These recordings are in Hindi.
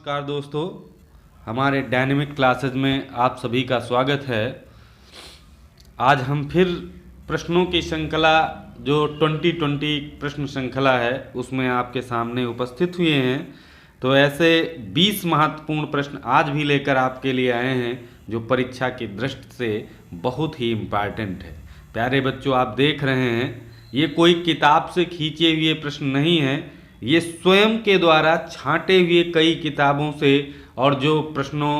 नमस्कार दोस्तों, हमारे डायनेमिक क्लासेज में आप सभी का स्वागत है। आज हम फिर प्रश्नों की श्रृंखला जो 2020 प्रश्न श्रृंखला है उसमें आपके सामने उपस्थित हुए हैं। तो ऐसे 20 महत्वपूर्ण प्रश्न आज भी लेकर आपके लिए आए हैं जो परीक्षा की दृष्टि से बहुत ही इम्पॉर्टेंट है। प्यारे बच्चों, आप देख रहे हैं ये कोई किताब से खींचे हुए प्रश्न नहीं हैं, ये स्वयं के द्वारा छांटे हुए कई किताबों से और जो प्रश्नों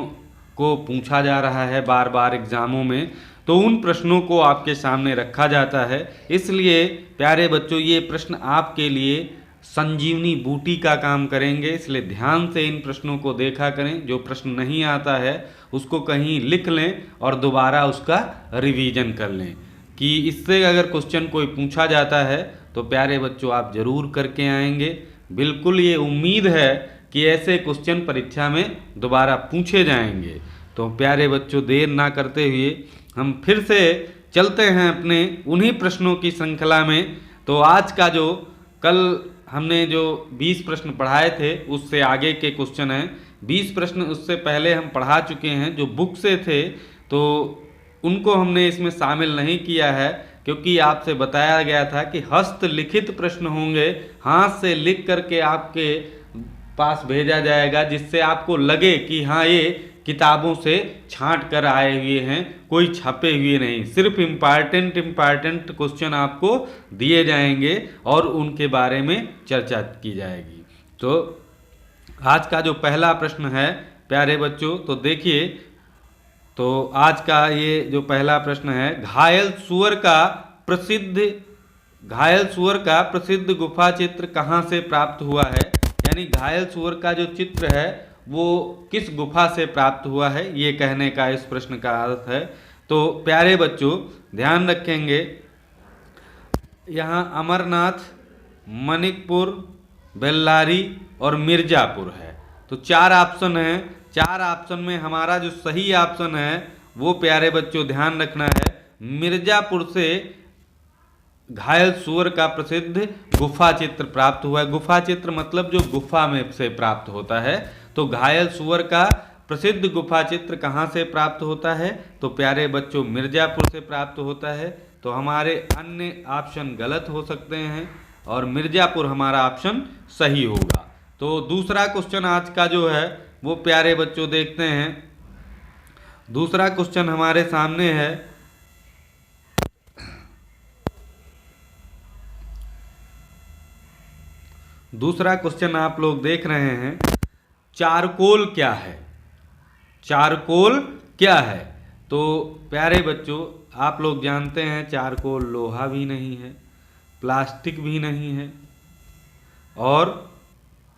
को पूछा जा रहा है बार बार एग्जामों में, तो उन प्रश्नों को आपके सामने रखा जाता है। इसलिए प्यारे बच्चों, ये प्रश्न आपके लिए संजीवनी बूटी का काम करेंगे, इसलिए ध्यान से इन प्रश्नों को देखा करें। जो प्रश्न नहीं आता है उसको कहीं लिख लें और दोबारा उसका रिवीजन कर लें कि इससे अगर क्वेश्चन कोई पूछा जाता है तो प्यारे बच्चों आप जरूर करके आएंगे। बिल्कुल ये उम्मीद है कि ऐसे क्वेश्चन परीक्षा में दोबारा पूछे जाएंगे। तो प्यारे बच्चों, देर ना करते हुए हम फिर से चलते हैं अपने उन्हीं प्रश्नों की श्रृंखला में। तो आज का जो कल हमने जो 20 प्रश्न पढ़ाए थे उससे आगे के क्वेश्चन हैं। 20 प्रश्न उससे पहले हम पढ़ा चुके हैं जो बुक से थे, तो उनको हमने इसमें शामिल नहीं किया है क्योंकि आपसे बताया गया था कि हस्तलिखित प्रश्न होंगे, हाथ से लिख करके आपके पास भेजा जाएगा जिससे आपको लगे कि हाँ ये किताबों से छांट कर आए हुए हैं, कोई छपे हुए नहीं। सिर्फ इम्पॉर्टेंट क्वेश्चन आपको दिए जाएंगे और उनके बारे में चर्चा की जाएगी। तो आज का जो पहला प्रश्न है प्यारे बच्चों, तो देखिए, तो आज का ये जो पहला प्रश्न है, घायल सुअर का प्रसिद्ध गुफा चित्र कहाँ से प्राप्त हुआ है। यानी घायल सुअर का जो चित्र है वो किस गुफा से प्राप्त हुआ है, ये कहने का इस प्रश्न का अर्थ है। तो प्यारे बच्चों ध्यान रखेंगे, यहाँ अमरनाथ, मणिकपुर, बेल्लारी और मिर्जापुर है। तो 4 ऑप्शन हैं। 4 ऑप्शन में हमारा जो सही ऑप्शन है वो प्यारे बच्चों ध्यान रखना है, मिर्जापुर से घायल सुअर का प्रसिद्ध गुफा चित्र प्राप्त हुआ है। गुफा चित्र मतलब जो गुफा में से प्राप्त होता है। तो घायल सुअर का प्रसिद्ध गुफा चित्र कहाँ से प्राप्त होता है, तो प्यारे बच्चों मिर्जापुर से प्राप्त होता है। तो हमारे अन्य ऑप्शन गलत हो सकते हैं और मिर्जापुर हमारा ऑप्शन सही होगा। तो दूसरा क्वेश्चन आज का जो है वो प्यारे बच्चों देखते हैं। दूसरा क्वेश्चन हमारे सामने है, दूसरा क्वेश्चन आप लोग देख रहे हैं, चारकोल क्या है। चारकोल क्या है? तो प्यारे बच्चों आप लोग जानते हैं चारकोल लोहा भी नहीं है, प्लास्टिक भी नहीं है और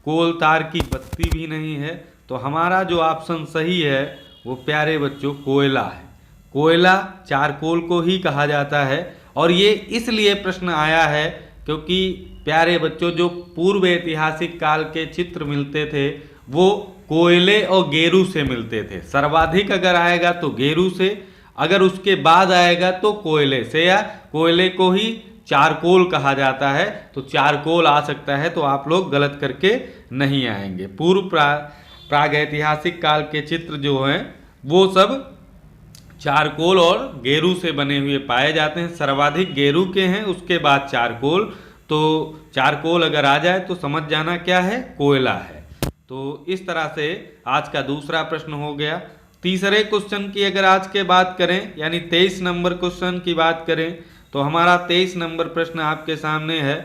कोल तार की बत्ती भी नहीं है। तो हमारा जो ऑप्शन सही है वो प्यारे बच्चों कोयला है। कोयला चारकोल को ही कहा जाता है और ये इसलिए प्रश्न आया है क्योंकि प्यारे बच्चों जो पूर्व ऐतिहासिक काल के चित्र मिलते थे वो कोयले और गेरू से मिलते थे। सर्वाधिक अगर आएगा तो गेरू से, अगर उसके बाद आएगा तो कोयले से, या कोयले को ही चारकोल कहा जाता है। तो चारकोल आ सकता है, तो आप लोग गलत करके नहीं आएंगे। पूर्व प्रागैतिहासिक काल के चित्र जो हैं वो सब चारकोल और गेरू से बने हुए पाए जाते हैं। सर्वाधिक गेरू के हैं, उसके बाद चारकोल। तो चारकोल अगर आ जाए तो समझ जाना क्या है, कोयला है। तो इस तरह से आज का दूसरा प्रश्न हो गया। तीसरे क्वेश्चन की अगर आज के बात करें, यानी 23 नंबर क्वेश्चन की बात करें, तो हमारा 23 नंबर प्रश्न आपके सामने है,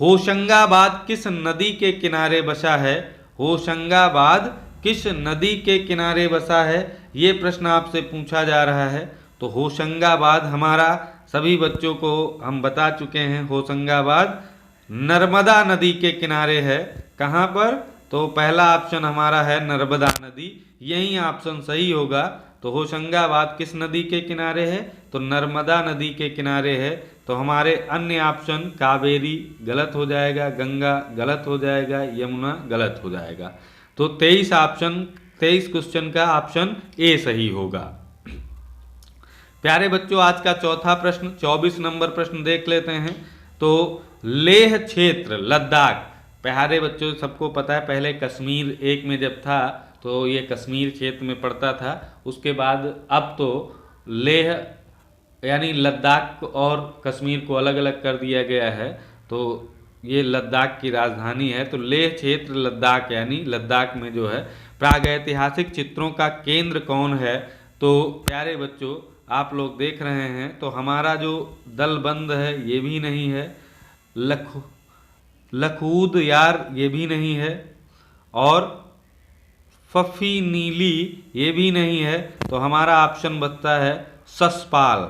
होशंगाबाद किस नदी के किनारे बसा है। होशंगाबाद किस नदी के किनारे बसा है, ये प्रश्न आपसे पूछा जा रहा है। तो होशंगाबाद हमारा सभी बच्चों को हम बता चुके हैं, होशंगाबाद नर्मदा नदी के किनारे है। कहाँ पर? तो पहला ऑप्शन हमारा है नर्मदा नदी, यही ऑप्शन सही होगा। तो होशंगाबाद किस नदी के किनारे है, तो नर्मदा नदी के किनारे है। तो हमारे अन्य ऑप्शन कावेरी गलत हो जाएगा, गंगा गलत हो जाएगा, यमुना गलत हो जाएगा। तो 23 क्वेश्चन का ऑप्शन ए सही होगा। प्यारे बच्चों आज का चौथा प्रश्न 24 नंबर प्रश्न देख लेते हैं। तो लेह क्षेत्र लद्दाख प्यारे बच्चों, सबको पता है पहले कश्मीर एक में जब था तो ये कश्मीर क्षेत्र में पड़ता था। उसके बाद अब तो लेह यानी लद्दाख और कश्मीर को अलग अलग कर दिया गया है, तो ये लद्दाख की राजधानी है। तो लेह क्षेत्र लद्दाख यानी लद्दाख में जो है प्रागैतिहासिक चित्रों का केंद्र कौन है? तो प्यारे बच्चों, आप लोग देख रहे हैं तो हमारा जो दलबंद है ये भी नहीं है, लखूद यार ये भी नहीं है, और फफी नीली ये भी नहीं है। तो हमारा ऑप्शन बचता है ससपाल।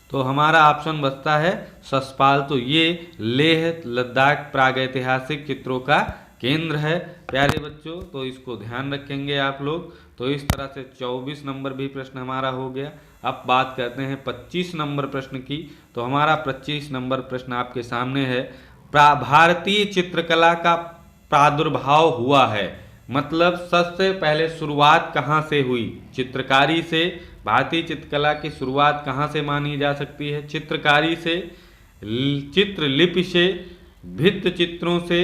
तो हमारा ऑप्शन बचता है ससपाल। तो ये लेह लद्दाख प्रागैतिहासिक चित्रों का केंद्र है प्यारे बच्चों, तो इसको ध्यान रखेंगे आप लोग। तो इस तरह से 24 नंबर भी प्रश्न हमारा हो गया। अब बात करते हैं 25 नंबर प्रश्न की। तो हमारा 25 नंबर प्रश्न आपके सामने है, भारतीय चित्रकला का प्रादुर्भाव हुआ है, मतलब सबसे पहले शुरुआत कहाँ से हुई? चित्रकारी से। भारतीय चित्रकला की शुरुआत कहाँ से मानी जा सकती है? चित्रकारी से, चित्रलिपि से, भित्ति चित्रों से,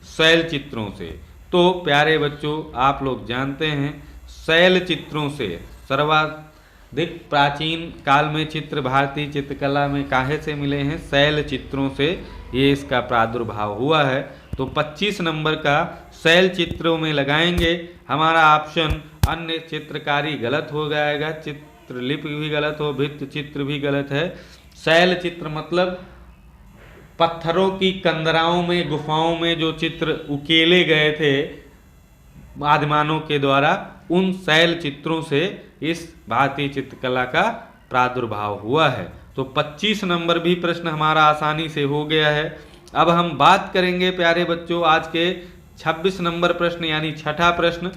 शैल चित्रों से। तो प्यारे बच्चों, आप लोग जानते हैं शैल चित्रों से सर्वाधिक प्राचीन काल में चित्र भारतीय चित्रकला में काहे से मिले हैं? शैल चित्रों से ये इसका प्रादुर्भाव हुआ है। तो 25 नंबर का शैल चित्रों में लगाएंगे। हमारा ऑप्शन अन्य चित्रकारी गलत हो जाएगा, चित्रलिपि भी गलत हो, भित्ति चित्र भी गलत है। शैल चित्र मतलब पत्थरों की कंदराओं में, गुफाओं में जो चित्र उकेले गए थे आदिमानव के द्वारा, उन शैल चित्रों से इस भारतीय चित्रकला का प्रादुर्भाव हुआ है। तो 25 नंबर भी प्रश्न हमारा आसानी से हो गया है। अब हम बात करेंगे प्यारे बच्चों आज के 26 नंबर प्रश्न यानी छठा प्रश्न,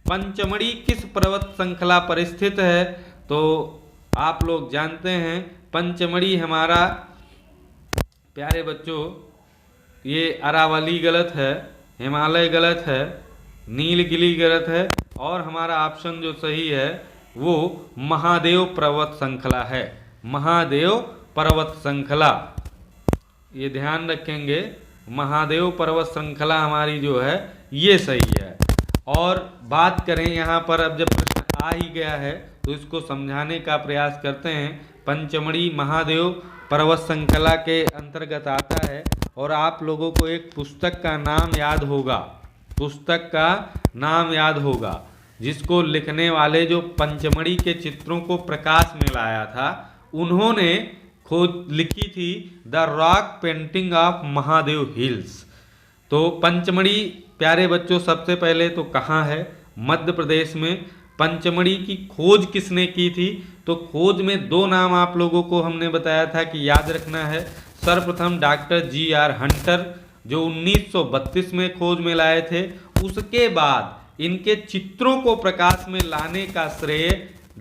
पंचमढ़ी किस पर्वत श्रृंखला पर स्थित है? तो आप लोग जानते हैं पंचमढ़ी हमारा प्यारे बच्चों ये अरावली गलत है, हिमालय गलत है, नीलगिरी गलत है, और हमारा ऑप्शन जो सही है वो महादेव पर्वत श्रृंखला है। महादेव पर्वत श्रृंखला, ये ध्यान रखेंगे, महादेव पर्वत श्रृंखला हमारी जो है ये सही है। और बात करें यहाँ पर, अब जब प्रश्न आ ही गया है तो इसको समझाने का प्रयास करते हैं। पंचमढ़ी महादेव पर्वत श्रृंखला के अंतर्गत आता है, और आप लोगों को एक पुस्तक का नाम याद होगा, पुस्तक का नाम याद होगा जिसको लिखने वाले जो पंचमढ़ी के चित्रों को प्रकाश में लाया था, उन्होंने खोज लिखी थी the rock painting of Mahadev hills. तो पंचमढ़ी प्यारे बच्चों सबसे पहले तो कहाँ है? मध्य प्रदेश में। पंचमढ़ी की खोज किसने की थी? तो खोज में दो नाम आप लोगों को हमने बताया था कि याद रखना है। सर्वप्रथम डॉक्टर जी.आर. हंटर जो 1932 में खोज में लाए थे। उसके बाद इनके चित्रों को प्रकाश में लाने का श्रेय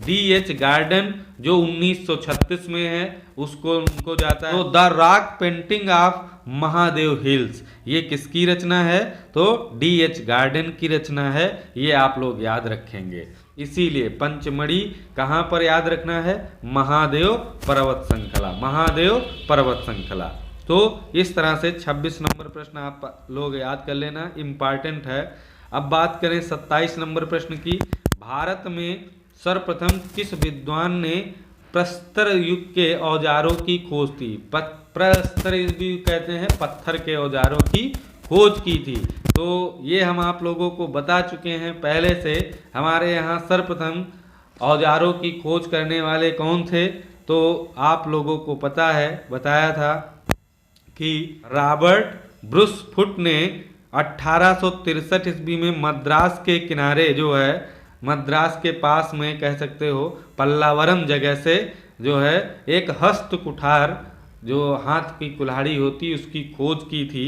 D.H. गार्डन जो 1936 में है उसको उनको जाता है। तो the rock painting of Mahadev hills ये किसकी रचना है? तो D.H. गार्डन की रचना है। ये आप लोग याद रखेंगे। इसीलिए पंचमढ़ी कहाँ पर याद रखना है? महादेव पर्वत श्रृंखला, महादेव पर्वत श्रृंखला। तो इस तरह से 26 नंबर प्रश्न आप लोग याद कर लेना, इम्पॉर्टेंट है। अब बात करें 27 नंबर प्रश्न की। भारत में सर्वप्रथम किस विद्वान ने प्रस्तर युग के औजारों की खोज की? प्रस्तर युग कहते हैं पत्थर के औजारों की खोज की थी। तो ये हम आप लोगों को बता चुके हैं पहले से। हमारे यहाँ सर्वप्रथम औजारों की खोज करने वाले कौन थे? तो आप लोगों को पता है, बताया था कि रॉबर्ट ब्रूसफुट ने 1863 ईस्वी में मद्रास के किनारे जो है, मद्रास के पास में कह सकते हो पल्लावरम जगह से जो है एक हस्त कुठार जो हाथ की कुल्हाड़ी होती उसकी खोज की थी।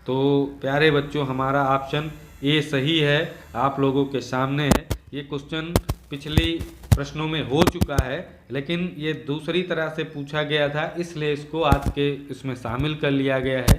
तो प्यारे बच्चों हमारा ऑप्शन ए सही है, आप लोगों के सामने है। ये क्वेश्चन पिछली प्रश्नों में हो चुका है, लेकिन ये दूसरी तरह से पूछा गया था, इसलिए इसको आज के इसमें शामिल कर लिया गया है,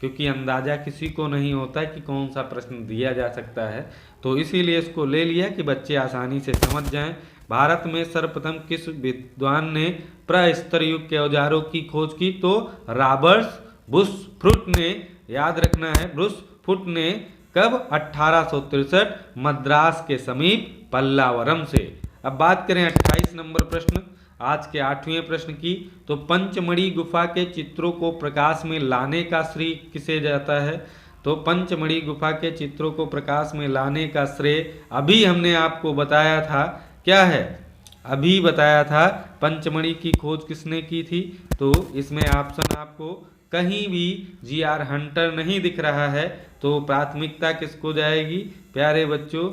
क्योंकि अंदाज़ा किसी को नहीं होता कि कौन सा प्रश्न दिया जा सकता है। तो इसीलिए इसको ले लिया कि बच्चे आसानी से समझ जाएं। भारत में सर्वप्रथम किस विद्वान ने प्रस्तर युग के औजारों की खोज की? तो रॉबर्ट ब्रूसफुट ने याद रखना है। ब्रुसफुट ने कब? 1863 मद्रास के समीप पल्लावरम से। अब बात करें 28 नंबर प्रश्न, आज के 8वें प्रश्न की। तो पंचमढ़ी गुफा के चित्रों को प्रकाश में लाने का श्रेय किसे जाता है? तो पंचमढ़ी गुफा के चित्रों को प्रकाश में लाने का श्रेय अभी हमने आपको बताया था, क्या है? अभी बताया था पंचमढ़ी की खोज किसने की थी। तो इसमें ऑप्शन आपको कहीं भी जी.आर. हंटर नहीं दिख रहा है, तो प्राथमिकता किसको जाएगी प्यारे बच्चों?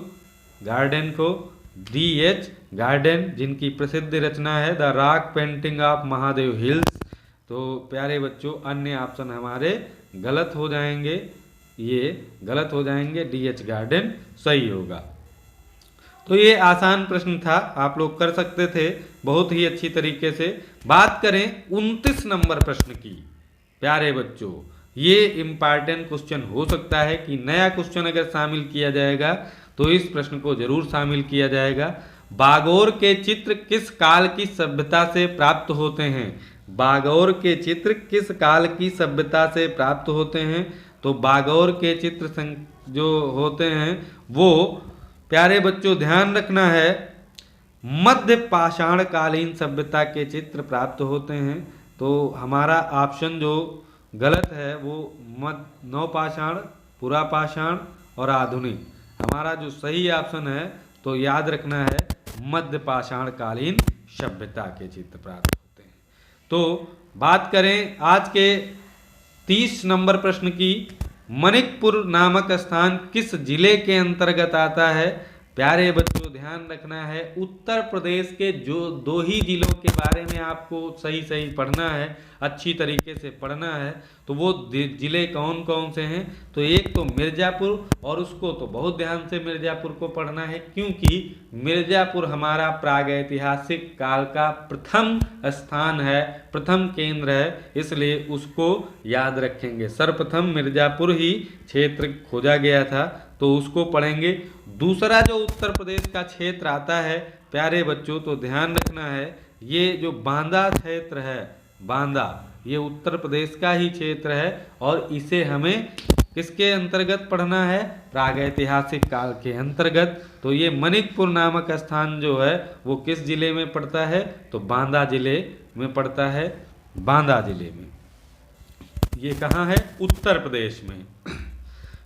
गार्डन को। D.H. गार्डन, जिनकी प्रसिद्ध रचना है the rock painting of Mahadev hills. तो प्यारे बच्चों अन्य ऑप्शन हमारे गलत हो जाएंगे, ये गलत हो जाएंगे, D.H. गार्डन सही होगा। तो ये आसान प्रश्न था, आप लोग कर सकते थे बहुत ही अच्छी तरीके से। बात करें 29 नंबर प्रश्न की प्यारे बच्चों, ये इम्पॉर्टेंट क्वेश्चन हो सकता है कि नया क्वेश्चन अगर शामिल किया जाएगा तो इस प्रश्न को जरूर शामिल किया जाएगा। बागोर के चित्र किस काल की सभ्यता से प्राप्त होते हैं? बागोर के चित्र किस काल की सभ्यता से प्राप्त होते हैं? तो बागोर के चित्र जो होते हैं वो प्यारे बच्चों ध्यान रखना है, मध्य पाषाण कालीन सभ्यता के चित्र प्राप्त होते हैं। तो हमारा ऑप्शन जो गलत है वो नवपाषाण, पुरापाषाण और आधुनिक। हमारा जो सही ऑप्शन है तो याद रखना है मध्य पाषाण कालीन सभ्यता के चित्र प्राप्त होते हैं। तो बात करें आज के 30 नंबर प्रश्न की, मनिकपुर नामक स्थान किस जिले के अंतर्गत आता है? प्यारे बच्चों ध्यान रखना है, उत्तर प्रदेश के जो 2 ही जिलों के बारे में आपको सही सही पढ़ना है, अच्छी तरीके से पढ़ना है। तो वो जिले कौन कौन से हैं? तो एक तो मिर्ज़ापुर, और उसको तो बहुत ध्यान से मिर्ज़ापुर को पढ़ना है क्योंकि मिर्ज़ापुर हमारा प्रागैतिहासिक काल का प्रथम स्थान है, प्रथम केंद्र है, इसलिए उसको याद रखेंगे। सर्वप्रथम मिर्ज़ापुर ही क्षेत्र खोजा गया था, तो उसको पढ़ेंगे। दूसरा जो उत्तर प्रदेश का क्षेत्र आता है प्यारे बच्चों, तो ध्यान रखना है ये जो बांदा क्षेत्र है, बांदा ये उत्तर प्रदेश का ही क्षेत्र है और इसे हमें किसके अंतर्गत पढ़ना है? प्रागैतिहासिक काल के अंतर्गत। तो ये मनिकपुर नामक स्थान जो है वो किस जिले में पड़ता है? तो बांदा जिले में पड़ता है, बांदा जिले में। ये कहाँ है? उत्तर प्रदेश में।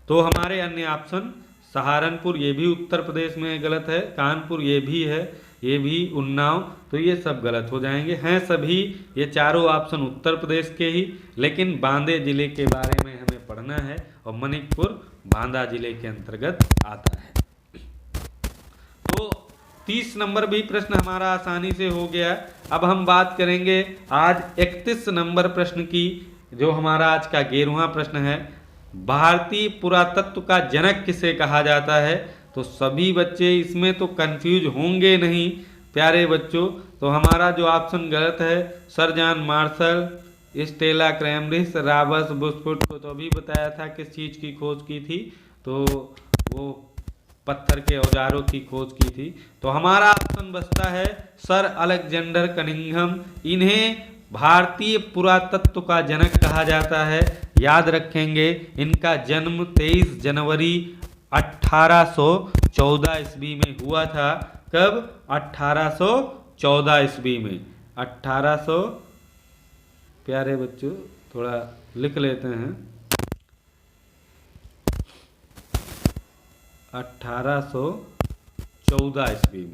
तो हमारे अन्य ऑप्शन सहारनपुर, ये भी उत्तर प्रदेश में गलत है, कानपुर ये भी है, ये भी उन्नाव, तो ये सब गलत हो जाएंगे। हैं सभी ये चारों ऑप्शन उत्तर प्रदेश के ही, लेकिन बांदे जिले के बारे में हमें पढ़ना है और मनिकपुर बांदा जिले के अंतर्गत आता है। तो 30 नंबर भी प्रश्न हमारा आसानी से हो गया। अब हम बात करेंगे आज 31 नंबर प्रश्न की, जो हमारा आज का 11वां प्रश्न है, भारतीय पुरातत्व का जनक किसे कहा जाता है? तो सभी बच्चे इसमें तो कंफ्यूज होंगे नहीं प्यारे बच्चों। तो हमारा जो ऑप्शन गलत है, sir John Marshall, Stella Kramrisch, Robert Bruce Foote को तो अभी बताया था किस चीज़ की खोज की थी, तो वो पत्थर के औजारों की खोज की थी। तो हमारा ऑप्शन बचता है सर अलेक्जेंडर कनिंघम। इन्हें भारतीय पुरातत्व का जनक कहा जाता है। याद रखेंगे इनका जन्म 23 जनवरी 1814 ईस्वी में हुआ था। कब? 1814 ईस्वी में। 1800 प्यारे बच्चों थोड़ा लिख लेते हैं, 1814 ईस्वी में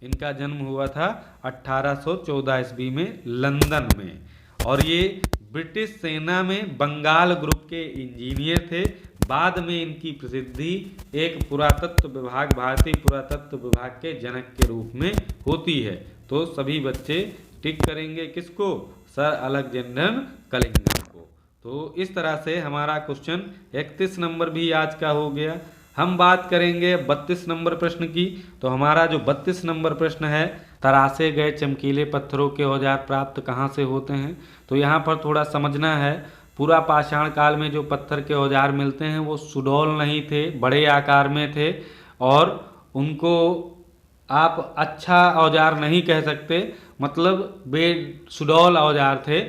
इनका जन्म हुआ था, 1814 ईस्वी में लंदन में। और ये ब्रिटिश सेना में बंगाल ग्रुप के इंजीनियर थे। बाद में इनकी प्रसिद्धि एक पुरातत्व विभाग, भारतीय पुरातत्व विभाग के जनक के रूप में होती है। तो सभी बच्चे टिक करेंगे किसको? सर अलेक्जेंडर कनिंघम को। तो इस तरह से हमारा क्वेश्चन 31 नंबर भी आज का हो गया। हम बात करेंगे 32 नंबर प्रश्न की। तो हमारा जो 32 नंबर प्रश्न है, तरासे गए चमकीले पत्थरों के औजार प्राप्त कहाँ से होते हैं? तो यहाँ पर थोड़ा समझना है, पूरा पाषाण काल में जो पत्थर के औजार मिलते हैं वो सुडौल नहीं थे, बड़े आकार में थे, और उनको आप अच्छा औजार नहीं कह सकते, मतलब सुडौल औजार थे,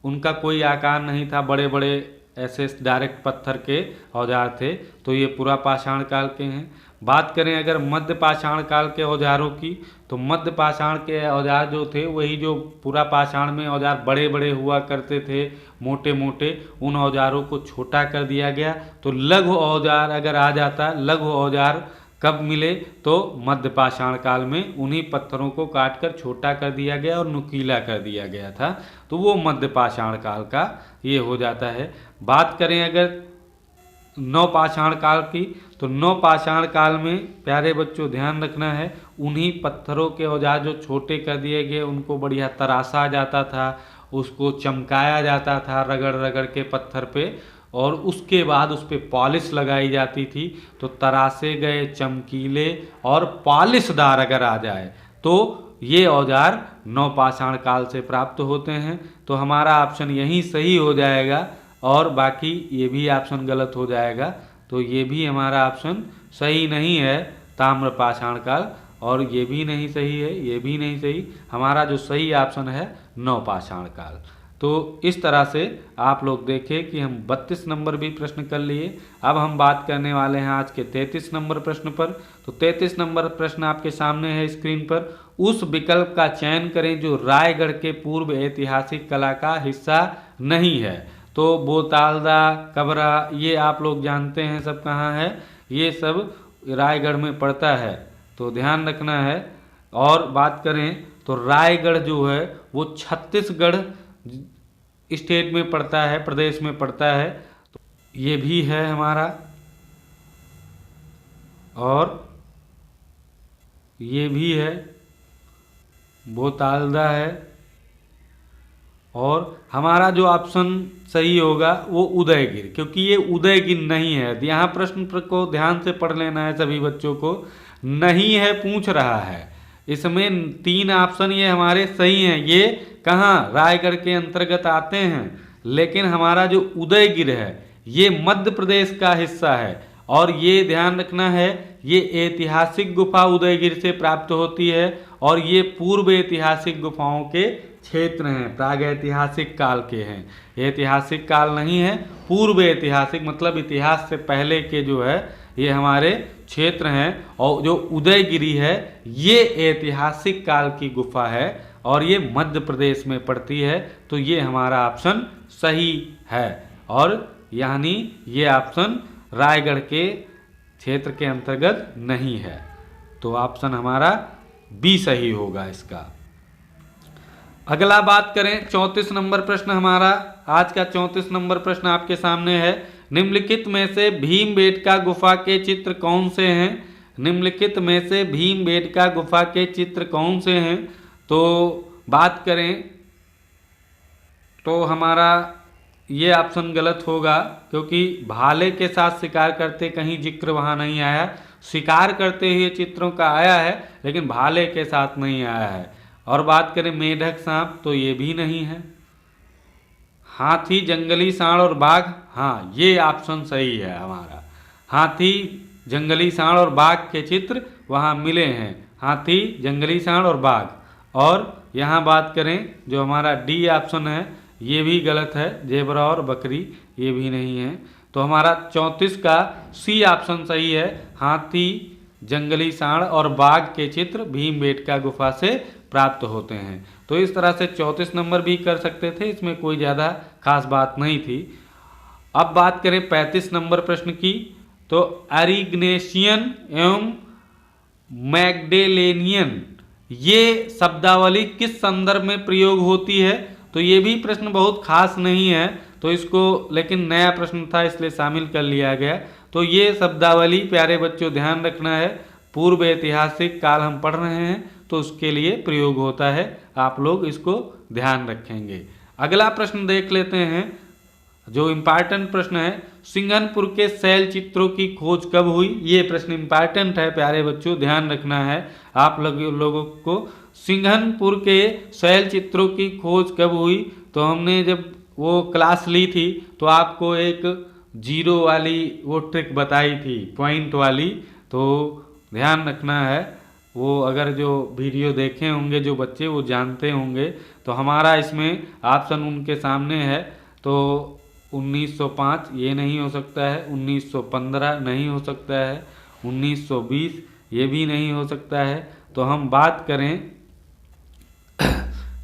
उनका कोई आकार नहीं था, बड़े बड़े ऐसे डायरेक्ट पत्थर के औजार थे, तो ये पूरा पाषाण काल के हैं। बात करें अगर मध्य पाषाण काल के औजारों की, तो मध्य पाषाण के औजार जो थे वही जो पूरा पाषाण में औजार बड़े बड़े हुआ करते थे, मोटे मोटे, उन औजारों को छोटा कर दिया गया। तो लघु औजार अगर आ जाता, लघु औजार कब मिले, तो मध्य पाषाण काल में उन्हीं पत्थरों को काट कर छोटा कर दिया गया और नुकीला कर दिया गया था, तो वो मध्य पाषाण काल का ये हो जाता है। बात करें अगर नवपाषाण काल की, तो नवपाषाण काल में प्यारे बच्चों ध्यान रखना है, उन्हीं पत्थरों के औजार जो छोटे कर दिए गए उनको बढ़िया तराशा जाता था, उसको चमकाया जाता था रगड़ रगड़ के पत्थर पे, और उसके बाद उस पर पॉलिश लगाई जाती थी। तो तरासे गए चमकीले और पॉलिशदार अगर आ जाए तो ये औजार नवपाषाण काल से प्राप्त होते हैं। तो हमारा ऑप्शन यही सही हो जाएगा, और बाकी ये भी ऑप्शन गलत हो जाएगा। तो ये भी हमारा ऑप्शन सही नहीं है, ताम्रपाषाण काल, और ये भी नहीं सही है, ये भी नहीं सही। हमारा जो सही ऑप्शन है नवपाषाण काल। तो इस तरह से आप लोग देखें कि हम 32 नंबर भी प्रश्न कर लिए। अब हम बात करने वाले हैं आज के 33 नंबर प्रश्न पर। तो 33 नंबर प्रश्न आपके सामने है स्क्रीन पर। उस विकल्प का चयन करें जो रायगढ़ के पूर्व ऐतिहासिक कला का हिस्सा नहीं है। तो बोतालदा, कबरा, ये आप लोग जानते हैं सब कहाँ है, ये सब रायगढ़ में पड़ता है, तो ध्यान रखना है। और बात करें तो रायगढ़ जो है वो छत्तीसगढ़ स्टेट में पड़ता है, प्रदेश में पड़ता है, तो ये भी है हमारा, और ये भी है, बोतालदा है, और हमारा जो ऑप्शन सही होगा वो उदयगिर, क्योंकि ये उदयगिर नहीं है। यहाँ प्रश्न को ध्यान से पढ़ लेना है सभी बच्चों को, नहीं है पूछ रहा है, इसमें 3 ऑप्शन ये हमारे सही हैं। ये कहाँ रायगढ़ के अंतर्गत आते हैं, लेकिन हमारा जो उदयगिर है ये मध्य प्रदेश का हिस्सा है, और ये ध्यान रखना है ये ऐतिहासिक गुफा उदयगिर से प्राप्त होती है, और ये पूर्व ऐतिहासिक गुफाओं के क्षेत्र हैं, प्रागैतिहासिक काल के हैं, ऐतिहासिक काल नहीं है, पूर्व ऐतिहासिक मतलब इतिहास से पहले के जो है ये हमारे क्षेत्र हैं। और जो उदयगिरी है ये ऐतिहासिक काल की गुफा है, और ये मध्य प्रदेश में पड़ती है, तो ये हमारा ऑप्शन सही है, और यानी ये ऑप्शन रायगढ़ के क्षेत्र के अंतर्गत नहीं है, तो ऑप्शन हमारा बी सही होगा इसका। अगला बात करें 34 नंबर प्रश्न हमारा, आज का 34 नंबर प्रश्न आपके सामने है। निम्नलिखित में से भीमबेटका गुफा के चित्र कौन से हैं? निम्नलिखित में से भीमबेटका गुफा के चित्र कौन से हैं? तो बात करें तो हमारा ये ऑप्शन गलत होगा, क्योंकि भाले के साथ शिकार करते कहीं जिक्र वहाँ नहीं आया। शिकार करते हुए चित्रों का आया है, लेकिन भाले के साथ नहीं आया है। और बात करें मेढक सांप, तो ये भी नहीं है। हाथी, जंगली सांड और बाघ, हाँ ये ऑप्शन सही है हमारा। हाथी, जंगली सांड और बाघ के चित्र वहाँ मिले हैं, हाथी, जंगली सांड और बाघ। और यहाँ बात करें जो हमारा डी ऑप्शन है ये भी गलत है, जेबरा और बकरी ये भी नहीं है। तो हमारा 34 का सी ऑप्शन सही है, हाथी, जंगली सांड और बाघ के चित्र भीमबेटका गुफा से प्राप्त होते हैं। तो इस तरह से 34 नंबर भी कर सकते थे, इसमें कोई ज़्यादा खास बात नहीं थी। अब बात करें 35 नंबर प्रश्न की, तो एरिग्नेशियन एवं मैग्डेलेनियन ये शब्दावली किस संदर्भ में प्रयोग होती है? तो ये भी प्रश्न बहुत खास नहीं है, तो इसको लेकिन नया प्रश्न था इसलिए शामिल कर लिया गया। तो ये शब्दावली प्यारे बच्चों ध्यान रखना है, पूर्व ऐतिहासिक काल हम पढ़ रहे हैं तो उसके लिए प्रयोग होता है, आप लोग इसको ध्यान रखेंगे। अगला प्रश्न देख लेते हैं जो इम्पॉर्टेंट प्रश्न है, सिंघनपुर के शैल चित्रों की खोज कब हुई? ये प्रश्न इम्पॉर्टेंट है प्यारे बच्चों, ध्यान रखना है आप लोगों को। सिंघनपुर के शैल चित्रों की खोज कब हुई? तो हमने जब वो क्लास ली थी तो आपको एक जीरो वाली वो ट्रिक बताई थी, पॉइंट वाली, तो ध्यान रखना है। वो अगर जो वीडियो देखे होंगे जो बच्चे वो जानते होंगे। तो हमारा इसमें ऑप्शन उनके सामने है, तो 1905 ये नहीं हो सकता है, 1915 नहीं हो सकता है, 1920 ये भी नहीं हो सकता है। तो हम बात करें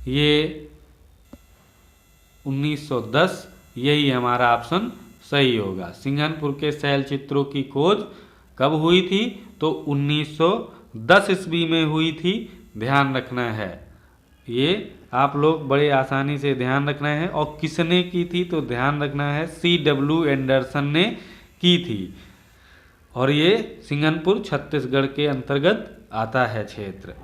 ये 1910, यही हमारा ऑप्शन सही होगा। सिंघनपुर के शैल चित्रों की खोज कब हुई थी? तो 1910 ईस्वी में हुई थी, ध्यान रखना है। ये आप लोग बड़े आसानी से ध्यान रखना है। और किसने की थी? तो ध्यान रखना है C.W. एंडरसन ने की थी। और ये सिंघनपुर छत्तीसगढ़ के अंतर्गत आता है क्षेत्र।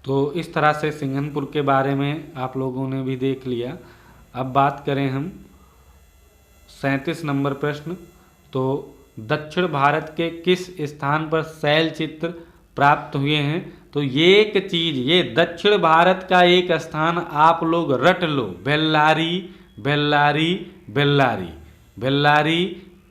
तो इस तरह से सिंघनपुर के बारे में आप लोगों ने भी देख लिया। अब बात करें हम 37 नंबर प्रश्न। तो दक्षिण भारत के किस स्थान पर शैल चित्र प्राप्त हुए हैं? तो ये एक चीज, ये दक्षिण भारत का एक स्थान आप लोग रट लो, बेल्लारी, बेल्लारी, बेल्लारी, बेल्लारी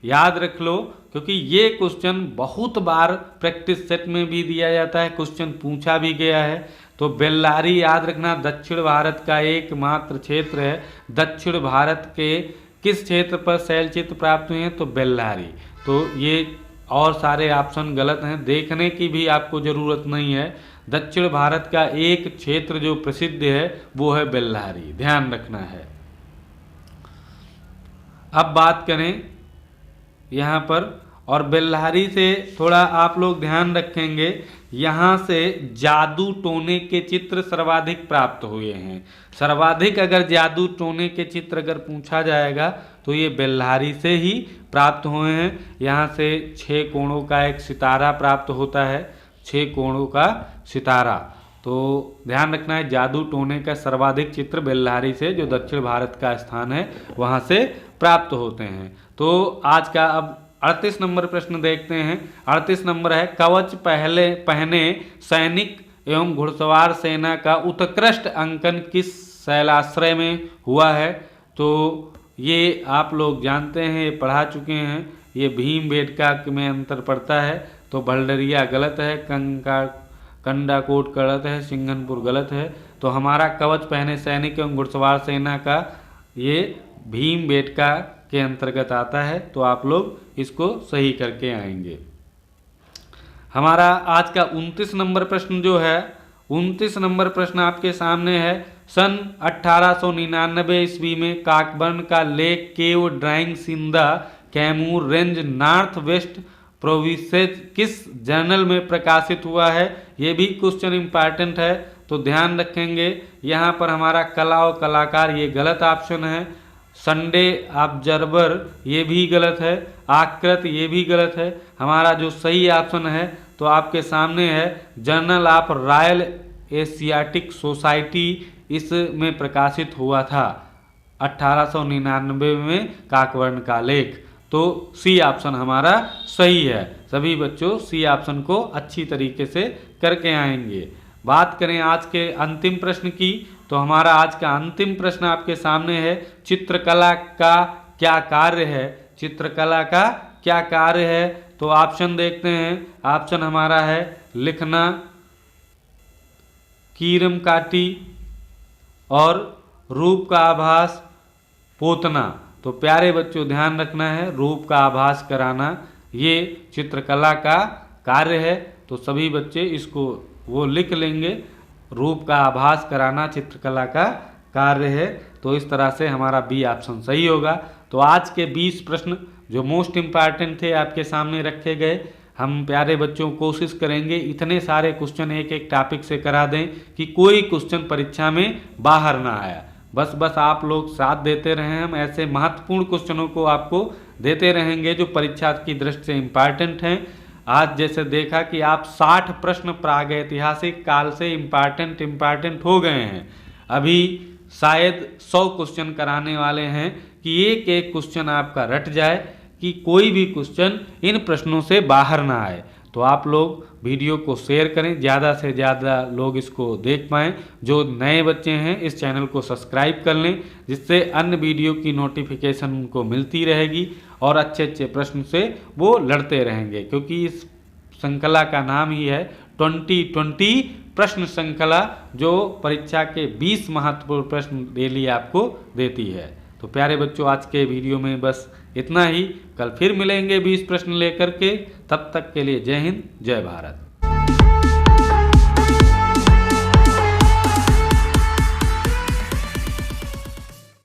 याद रख लो, क्योंकि ये क्वेश्चन बहुत बार प्रैक्टिस सेट में भी दिया जाता है, क्वेश्चन पूछा भी गया है। तो बेल्लारी याद रखना दक्षिण भारत का एकमात्र क्षेत्र है। दक्षिण भारत के किस क्षेत्र पर शैल चित्र प्राप्त हुए हैं? तो बेल्लारी। तो ये और सारे ऑप्शन गलत हैं, देखने की भी आपको ज़रूरत नहीं है। दक्षिण भारत का एक क्षेत्र जो प्रसिद्ध है वो है बेल्लारी, ध्यान रखना है। अब बात करें यहाँ पर, और बेल्लारी से थोड़ा आप लोग ध्यान रखेंगे, यहाँ से जादू टोने के चित्र सर्वाधिक प्राप्त हुए हैं। सर्वाधिक अगर जादू टोने के चित्र अगर पूछा जाएगा तो ये बेल्लारी से ही प्राप्त हुए हैं। यहाँ से 6 कोणों का एक सितारा प्राप्त होता है, 6 कोणों का सितारा। तो ध्यान रखना है जादू टोने का सर्वाधिक चित्र बेल्लारी से, जो दक्षिण भारत का स्थान है, वहाँ से प्राप्त होते हैं। तो आज का अब 38 नंबर प्रश्न देखते हैं। 38 नंबर है, कवच पहने सैनिक एवं घुड़सवार सेना का उत्कृष्ट अंकन किस शैलाश्रय में हुआ है? तो ये आप लोग जानते हैं, ये पढ़ा चुके हैं, ये भीमबेटका में अंतर पड़ता है। तो भलडरिया गलत है, कंडाकोट गलत है, सिंघनपुर गलत है। तो हमारा कवच पहने सैनिक एवं घुड़सवार सेना का ये भीमबेटका के अंतर्गत आता है। तो आप लोग इसको सही करके आएंगे। हमारा आज का 29 नंबर प्रश्न जो है, 29 नंबर प्रश्न आपके सामने है। सन 1899 ईस्वी में काकबर्न का lake cave drawings in the Kaimur range north west provinces किस जर्नल में प्रकाशित हुआ है? ये भी क्वेश्चन इंपॉर्टेंट है, तो ध्यान रखेंगे। यहाँ पर हमारा कला और कलाकार ये गलत ऑप्शन है। संडे ऑब्जर्वर ये भी गलत है। आकृत ये भी गलत है। हमारा जो सही ऑप्शन है तो आपके सामने है journal of royal Asiatic society, इसमें प्रकाशित हुआ था 1899 में काकबर्न का लेख। तो सी ऑप्शन हमारा सही है। सभी बच्चों सी ऑप्शन को अच्छी तरीके से करके आएंगे। बात करें आज के अंतिम प्रश्न की, तो हमारा आज का अंतिम प्रश्न आपके सामने है, चित्रकला का क्या कार्य है? चित्रकला का क्या कार्य है? तो ऑप्शन देखते हैं। ऑप्शन हमारा है लिखना, कीरम काटी और रूप का आभास पोतना। तो प्यारे बच्चों ध्यान रखना है, रूप का आभास कराना ये चित्रकला का कार्य है। तो सभी बच्चे इसको वो लिख लेंगे, रूप का आभास कराना चित्रकला का कार्य है। तो इस तरह से हमारा बी ऑप्शन सही होगा। तो आज के 20 प्रश्न जो मोस्ट इम्पॉर्टेंट थे आपके सामने रखे गए। हम प्यारे बच्चों कोशिश करेंगे इतने सारे क्वेश्चन एक एक टॉपिक से करा दें कि कोई क्वेश्चन परीक्षा में बाहर ना आया। बस आप लोग साथ देते रहें, हम ऐसे महत्वपूर्ण क्वेश्चनों को आपको देते रहेंगे जो परीक्षा की दृष्टि से इम्पॉर्टेंट हैं। आज जैसे देखा कि आप 60 प्रश्न प्रागैतिहासिक काल से इम्पॉर्टेंट हो गए हैं। अभी शायद 100 क्वेश्चन कराने वाले हैं कि एक एक क्वेश्चन आपका रट जाए, कि कोई भी क्वेश्चन इन प्रश्नों से बाहर ना आए। तो आप लोग वीडियो को शेयर करें, ज़्यादा से ज़्यादा लोग इसको देख पाएँ। जो नए बच्चे हैं इस चैनल को सब्सक्राइब कर लें, जिससे अन्य वीडियो की नोटिफिकेशन उनको मिलती रहेगी और अच्छे प्रश्न से वो लड़ते रहेंगे, क्योंकि इस श्रृंखला का नाम ही है 2020 प्रश्न श्रृंखला जो परीक्षा के 20 महत्वपूर्ण प्रश्न डेली आपको देती है। तो प्यारे बच्चों, आज के वीडियो में बस इतना ही। कल फिर मिलेंगे 20 प्रश्न लेकर के। तब तक के लिए जय हिंद, जय भारत।